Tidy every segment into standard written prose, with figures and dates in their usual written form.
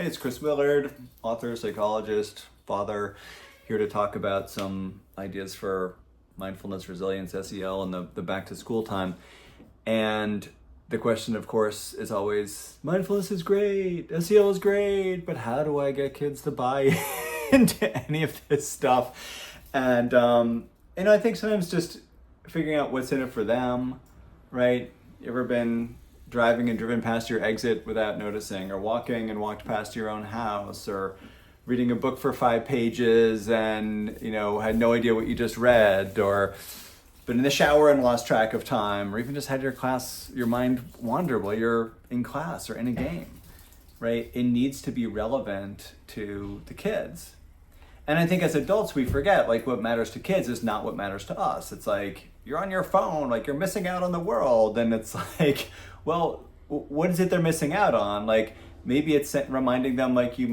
Hey, it's Chris Willard, author, psychologist, father, here to talk about some ideas for mindfulness, resilience, SEL, and the back to school time. And the question, of course, is always mindfulness is great, SEL is great, but how do I get kids to buy into any of this stuff? And, I think sometimes just figuring out what's in it for them, right? You ever been driving and driven past your exit without noticing, or walking and walked past your own house, or reading a book for 5 pages and had no idea what you just read, or been in the shower and lost track of time, or even just had your mind wander while you're in class or in a game, right? It needs to be relevant to the kids. And I think as adults, we forget, like, what matters to kids is not what matters to us. It's like, you're on your phone, like, you're missing out on the world. And it's like, well, what is it they're missing out on? Like, maybe it's reminding them, like, they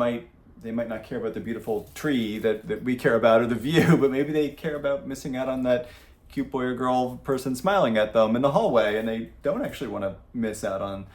might not care about the beautiful tree that we care about, or the view, but maybe they care about missing out on that cute boy or girl person smiling at them in the hallway, and they don't actually want to miss out on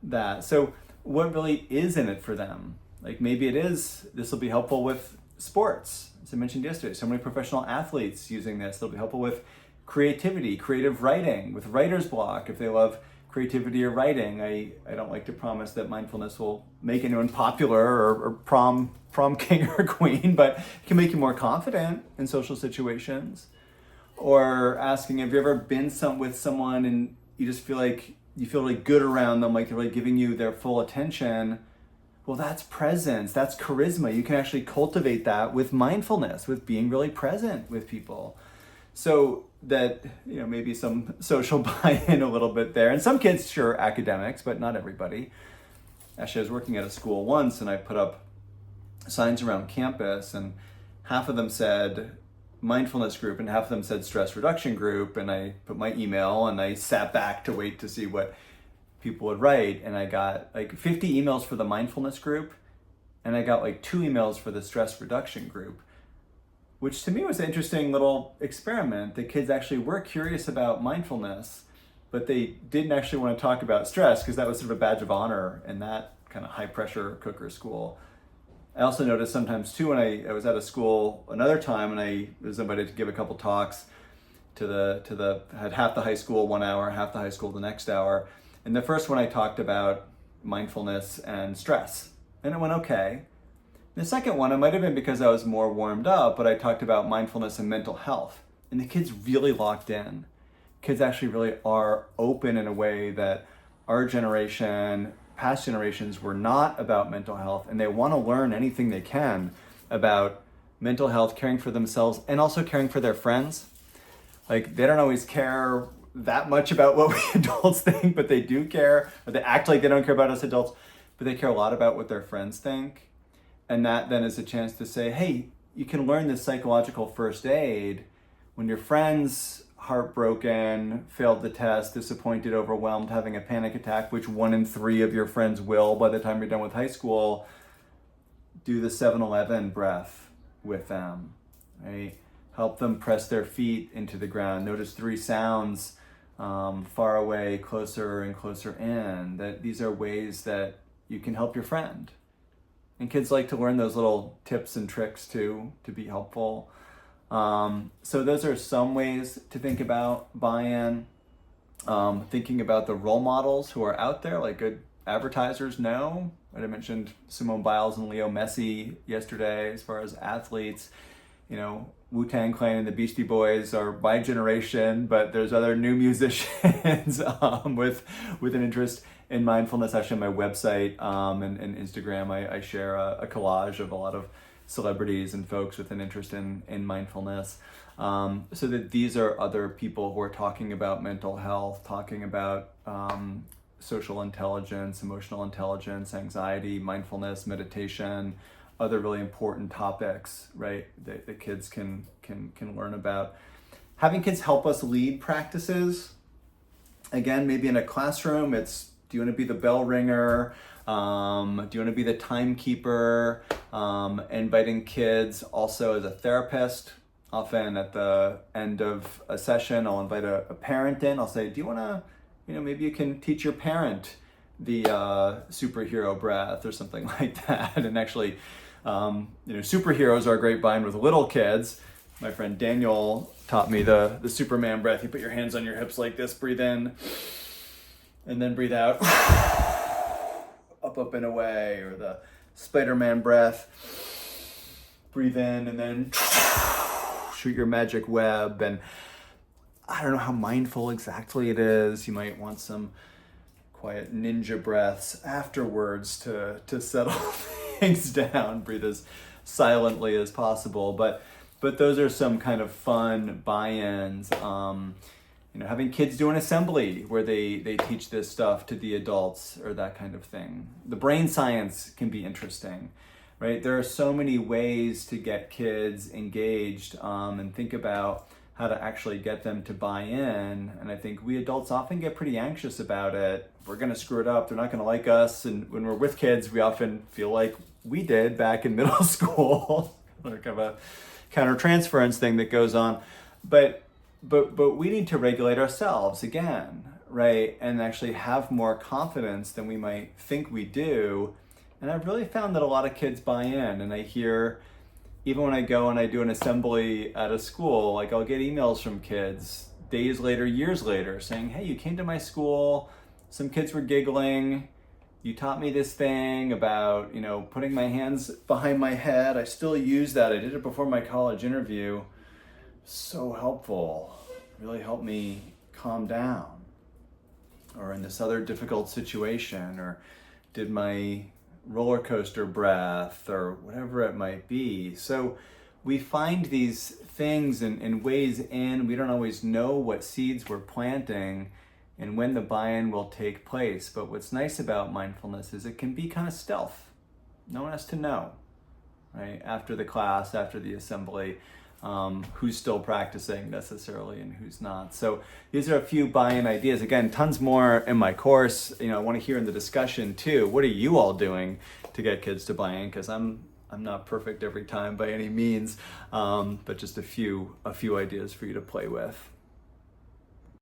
that. So what really is in it for them? Like, maybe this will be helpful with sports. As I mentioned yesterday, so many professional athletes using this. They'll be helpful with creativity, creative writing, with writer's block, if they love creativity or writing. I don't like to promise that mindfulness will make anyone popular or prom king or queen, but it can make you more confident in social situations. Or asking, have you ever been with someone and you just feel like you feel really good around them, like they're really giving you their full attention? Well, that's presence, that's charisma. You can actually cultivate that with mindfulness, with being really present with people. So that, maybe some social buy-in a little bit there. And some kids, sure, academics, but not everybody. Actually, I was working at a school once and I put up signs around campus, and half of them said mindfulness group and half of them said stress reduction group. And I put my email and I sat back to wait to see what people would write. And I got like 50 emails for the mindfulness group, and I got like 2 emails for the stress reduction group, which to me was an interesting little experiment. The kids actually were curious about mindfulness, but they didn't actually want to talk about stress because that was sort of a badge of honor in that kind of high pressure cooker school. I also noticed sometimes too, when I was at a school another time and I was invited to give a couple talks had half the high school 1 hour, half the high school the next hour. And the first one I talked about mindfulness and stress, and it went okay. The second one, it might have been because I was more warmed up, but I talked about mindfulness and mental health. And the kids really locked in. Kids actually really are open in a way that our generation, past generations, were not about mental health. And they want to learn anything they can about mental health, caring for themselves, and also caring for their friends. Like, they don't always care that much about what we adults think, but they do care. Or they act like they don't care about us adults, but they care a lot about what their friends think. And that then is a chance to say, hey, you can learn this psychological first aid when your friend's heartbroken, failed the test, disappointed, overwhelmed, having a panic attack, which 1 in 3 of your friends will by the time you're done with high school. Do the 7-Eleven breath with them, right? Help them press their feet into the ground. Notice 3 sounds, far away, closer and closer in. That these are ways that you can help your friend. And kids like to learn those little tips and tricks too, to be helpful. So those are some ways to think about buy-in. Thinking about the role models who are out there, like good advertisers know. I mentioned Simone Biles and Leo Messi yesterday as far as athletes. Wu-Tang Clan and the Beastie Boys are my generation, but there's other new musicians with an interest in mindfulness. Actually, on my website and Instagram, I share a collage of a lot of celebrities and folks with an interest in mindfulness. So that these are other people who are talking about mental health, talking about social intelligence, emotional intelligence, anxiety, mindfulness, meditation, other really important topics, right, that kids can learn about. Having kids help us lead practices. Again, maybe in a classroom, it's, do you want to be the bell ringer? Do you want to be the timekeeper? Inviting kids also as a therapist. Often at the end of a session, I'll invite a parent in. I'll say, do you want to, maybe you can teach your parent the superhero breath or something like that. And actually, superheroes are a great bind with little kids. My friend Daniel taught me the Superman breath. You put your hands on your hips like this, breathe in, and then breathe out, up, up, and away. Or the Spider-Man breath, breathe in, and then shoot your magic web. And I don't know how mindful exactly it is. You might want some quiet ninja breaths afterwards to settle things down. Breathe as silently as possible. But those are some kind of fun buy-ins. Having kids do an assembly where they teach this stuff to the adults or that kind of thing. The brain science can be interesting, right? There are so many ways to get kids engaged and think about how to actually get them to buy in. And I think we adults often get pretty anxious about it. We're going to screw it up. They're not going to like us. And when we're with kids, we often feel like we did back in middle school, like kind of a countertransference thing that goes on. But we need to regulate ourselves again, right? And actually have more confidence than we might think we do. And I've really found that a lot of kids buy in. And I hear, even when I go and I do an assembly at a school, like I'll get emails from kids days later, years later, saying, hey, you came to my school, some kids were giggling, you taught me this thing about, putting my hands behind my head. I still use that. I did it before my college interview. So helpful. Really helped me calm down. Or in this other difficult situation, or did my roller coaster breath, or whatever it might be. So we find these things and ways in. We don't always know what seeds we're planting and when the buy-in will take place. But what's nice about mindfulness is it can be kind of stealth. No one has to know, right? After the class, after the assembly, who's still practicing necessarily and who's not. So these are a few buy-in ideas. Again, tons more in my course. I want to hear in the discussion too. What are you all doing to get kids to buy in? Because I'm not perfect every time by any means, but just a few ideas for you to play with.